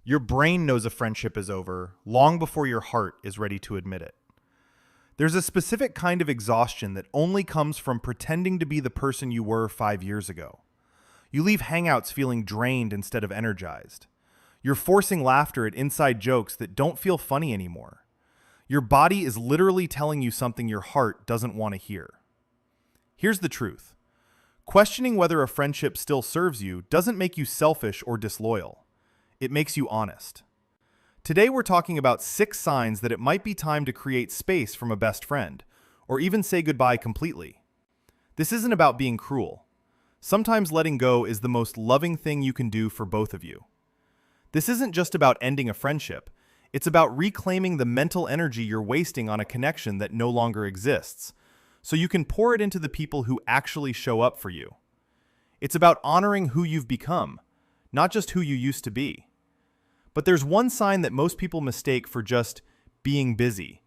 Your brain knows a friendship is over long before your heart is ready to admit it. There's a specific kind of exhaustion that only comes from pretending to be the person you were 5 years ago. You leave hangouts feeling drained instead of energized. You're forcing laughter at inside jokes that don't feel funny anymore. Your body is literally telling you something your heart doesn't want to hear. Here's the truth. Questioning whether a friendship still serves you doesn't make you selfish or disloyal. It makes you honest. Today we're talking about 6 signs that it might be time to create space from a best friend, or even say goodbye completely. This isn't about being cruel. Sometimes letting go is the most loving thing you can do for both of you. This isn't just about ending a friendship. It's about reclaiming the mental energy you're wasting on a connection that no longer exists, so you can pour it into the people who actually show up for you. It's about honoring who you've become, not just who you used to be. But there's one sign that most people mistake for just being busy,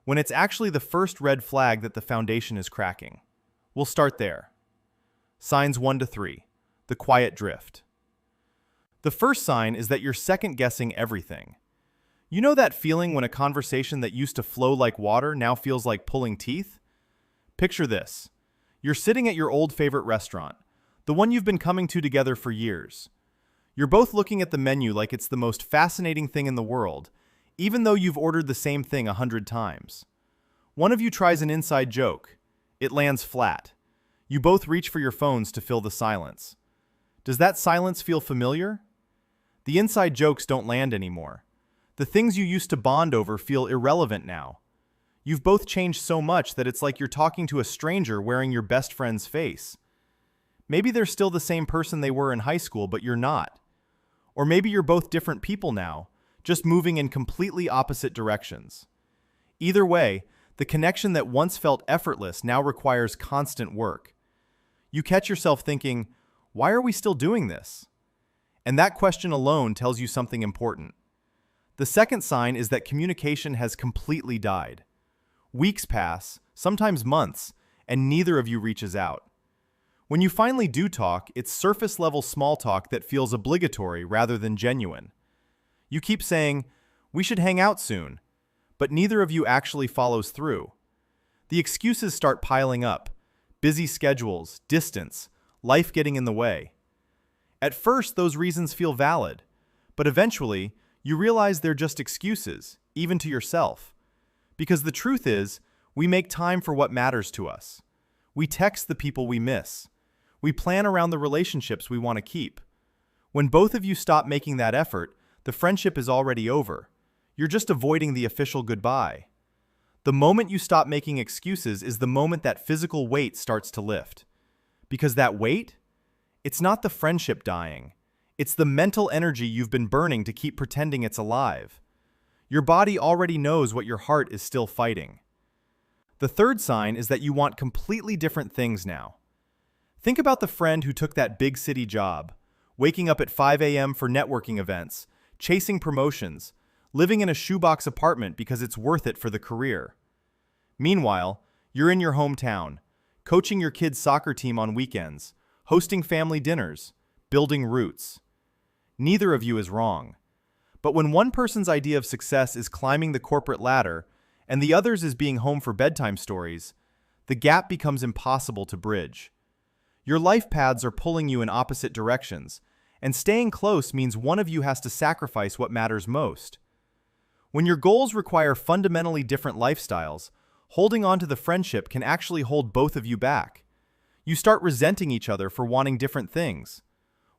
when it's actually the first red flag that the foundation is cracking. We'll start there. Signs 1 to 3. The quiet drift. The first sign is that you're second-guessing everything. You know that feeling when a conversation that used to flow like water now feels like pulling teeth? Picture this. You're sitting at your old favorite restaurant, the one you've been coming to together for years. You're both looking at the menu like it's the most fascinating thing in the world, even though you've ordered the same thing 100 times. One of you tries an inside joke. It lands flat. You both reach for your phones to fill the silence. Does that silence feel familiar? The inside jokes don't land anymore. The things you used to bond over feel irrelevant now. You've both changed so much that it's like you're talking to a stranger wearing your best friend's face. Maybe they're still the same person they were in high school, but you're not. Or maybe you're both different people now, just moving in completely opposite directions. Either way, the connection that once felt effortless now requires constant work. You catch yourself thinking, why are we still doing this? And that question alone tells you something important. The second sign is that communication has completely died. Weeks pass, sometimes months, and neither of you reaches out. When you finally do talk, it's surface-level small talk that feels obligatory rather than genuine. You keep saying, "We should hang out soon," but neither of you actually follows through. The excuses start piling up. Busy schedules, distance, life getting in the way. At first, those reasons feel valid, but eventually, you realize they're just excuses, even to yourself. Because the truth is, we make time for what matters to us. We text the people we miss. We plan around the relationships we want to keep. When both of you stop making that effort, the friendship is already over. You're just avoiding the official goodbye. The moment you stop making excuses is the moment that physical weight starts to lift. Because that weight? It's not the friendship dying. It's the mental energy you've been burning to keep pretending it's alive. Your body already knows what your heart is still fighting. The third sign is that you want completely different things now. Think about the friend who took that big city job, waking up at 5 a.m. for networking events, chasing promotions, living in a shoebox apartment because it's worth it for the career. Meanwhile, you're in your hometown, coaching your kids' soccer team on weekends, hosting family dinners, building roots. Neither of you is wrong. But when one person's idea of success is climbing the corporate ladder and the other's is being home for bedtime stories, the gap becomes impossible to bridge. Your life paths are pulling you in opposite directions, and staying close means one of you has to sacrifice what matters most. When your goals require fundamentally different lifestyles, holding on to the friendship can actually hold both of you back. You start resenting each other for wanting different things.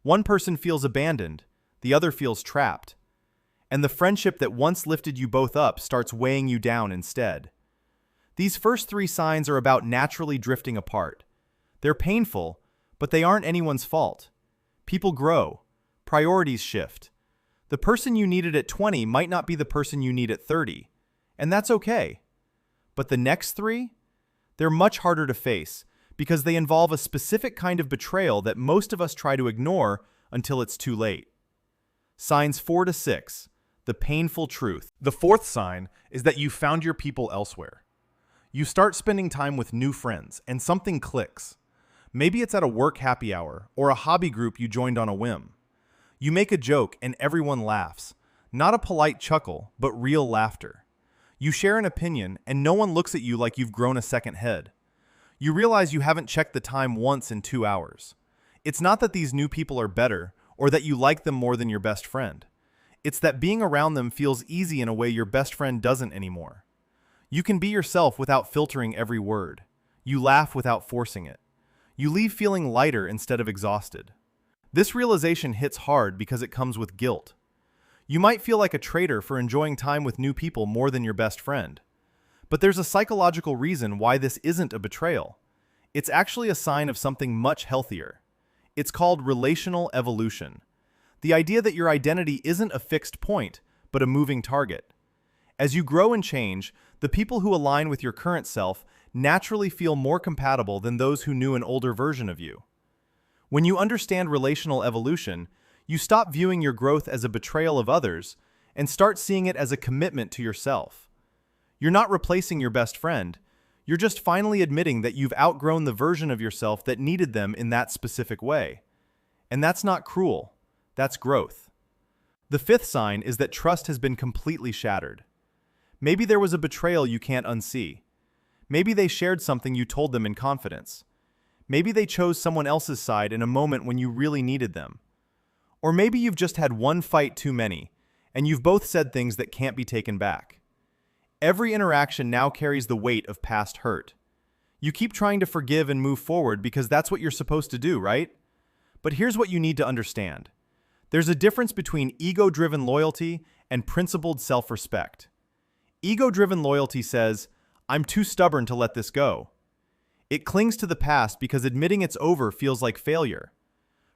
One person feels abandoned, the other feels trapped. And the friendship that once lifted you both up starts weighing you down instead. These first 3 signs are about naturally drifting apart. They're painful, but they aren't anyone's fault. People grow. Priorities shift. The person you needed at 20 might not be the person you need at 30, and that's okay. But the next 3? They're much harder to face because they involve a specific kind of betrayal that most of us try to ignore until it's too late. Signs 4 to 6. The painful truth. The fourth sign is that you found your people elsewhere. You start spending time with new friends and something clicks. Maybe it's at a work happy hour or a hobby group you joined on a whim. You make a joke and everyone laughs, Not a polite chuckle, but real laughter. You share an opinion, and no one looks at you like you've grown a second head. You realize you haven't checked the time once in 2 hours. It's not that these new people are better, or that you like them more than your best friend. It's that being around them feels easy in a way your best friend doesn't anymore. You can be yourself without filtering every word. You laugh without forcing it. You leave feeling lighter instead of exhausted. This realization hits hard because it comes with guilt. You might feel like a traitor for enjoying time with new people more than your best friend. But there's a psychological reason why this isn't a betrayal. It's actually a sign of something much healthier. It's called relational evolution. The idea that your identity isn't a fixed point, but a moving target. As you grow and change, the people who align with your current self naturally feel more compatible than those who knew an older version of you. When you understand relational evolution, you stop viewing your growth as a betrayal of others and start seeing it as a commitment to yourself. You're not replacing your best friend. You're just finally admitting that you've outgrown the version of yourself that needed them in that specific way. And that's not cruel. That's growth. The fifth sign is that trust has been completely shattered. Maybe there was a betrayal you can't unsee. Maybe they shared something you told them in confidence. Maybe they chose someone else's side in a moment when you really needed them. Or maybe you've just had one fight too many, and you've both said things that can't be taken back. Every interaction now carries the weight of past hurt. You keep trying to forgive and move forward because that's what you're supposed to do, right? But here's what you need to understand. There's a difference between ego-driven loyalty and principled self-respect. Ego-driven loyalty says, "I'm too stubborn to let this go." It clings to the past because admitting it's over feels like failure.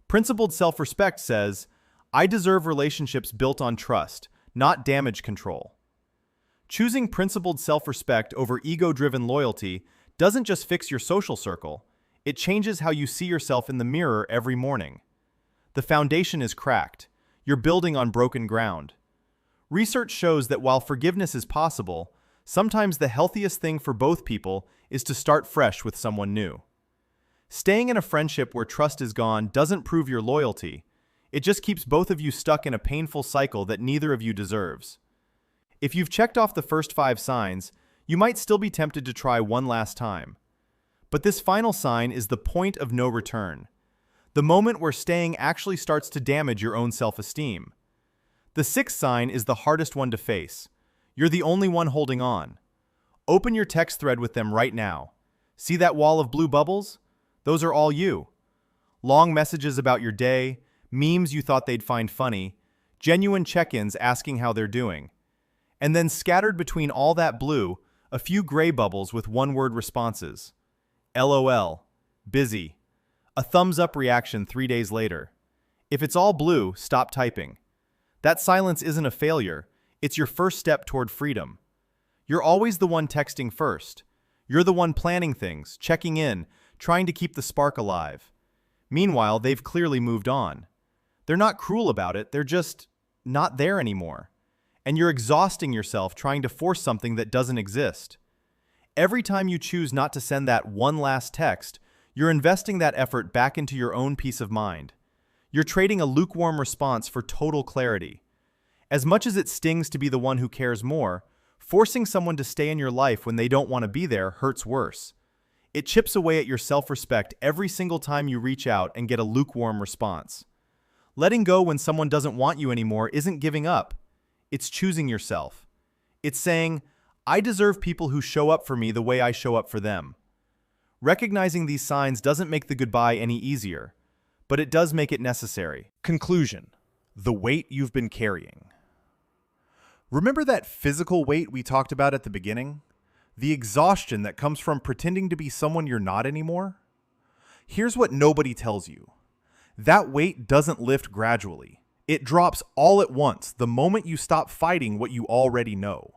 Principled self-respect says, "I deserve relationships built on trust, not damage control." Choosing principled self-respect over ego-driven loyalty doesn't just fix your social circle, it changes how you see yourself in the mirror every morning. The foundation is cracked. You're building on broken ground. Research shows that while forgiveness is possible, sometimes the healthiest thing for both people is to start fresh with someone new. Staying in a friendship where trust is gone doesn't prove your loyalty. It just keeps both of you stuck in a painful cycle that neither of you deserves. If you've checked off the first 5 signs, you might still be tempted to try one last time. But this final sign is the point of no return. The moment where staying actually starts to damage your own self-esteem. The 6th sign is the hardest one to face. You're the only one holding on. Open your text thread with them right now. See that wall of blue bubbles? Those are all you. Long messages about your day, memes you thought they'd find funny, genuine check-ins asking how they're doing. And then scattered between all that blue, a few gray bubbles with one-word responses. LOL. Busy. A thumbs-up reaction 3 days later. If it's all blue, stop typing. That silence isn't a failure, it's your first step toward freedom. You're always the one texting first. You're the one planning things, checking in, trying to keep the spark alive. Meanwhile, they've clearly moved on. They're not cruel about it, they're just not there anymore. And you're exhausting yourself trying to force something that doesn't exist. Every time you choose not to send that one last text, you're investing that effort back into your own peace of mind. You're trading a lukewarm response for total clarity. As much as it stings to be the one who cares more, forcing someone to stay in your life when they don't want to be there hurts worse. It chips away at your self-respect every single time you reach out and get a lukewarm response. Letting go when someone doesn't want you anymore isn't giving up. It's choosing yourself. It's saying, I deserve people who show up for me the way I show up for them. Recognizing these signs doesn't make the goodbye any easier, but it does make it necessary. Conclusion: the weight you've been carrying. Remember that physical weight we talked about at the beginning? The exhaustion that comes from pretending to be someone you're not anymore? Here's what nobody tells you. That weight doesn't lift gradually. It drops all at once the moment you stop fighting what you already know.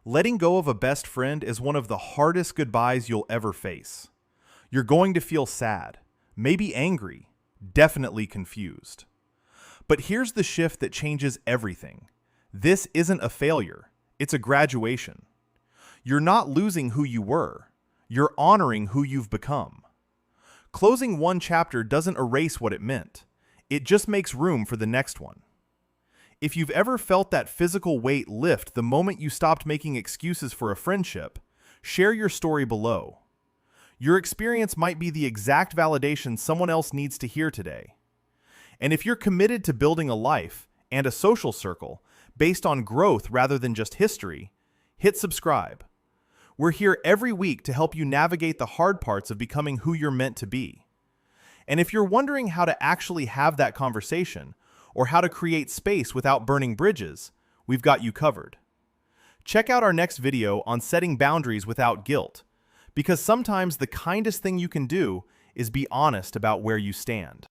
Letting go of a best friend is one of the hardest goodbyes you'll ever face. You're going to feel sad, maybe angry, definitely confused. But here's the shift that changes everything. This isn't a failure, it's a graduation. You're not losing who you were, you're honoring who you've become. Closing one chapter doesn't erase what it meant. It just makes room for the next one. If you've ever felt that physical weight lift the moment you stopped making excuses for a friendship, share your story below. Your experience might be the exact validation someone else needs to hear today. And if you're committed to building a life and a social circle based on growth rather than just history, hit subscribe. We're here every week to help you navigate the hard parts of becoming who you're meant to be. And if you're wondering how to actually have that conversation, or how to create space without burning bridges, we've got you covered. Check out our next video on setting boundaries without guilt, because sometimes the kindest thing you can do is be honest about where you stand.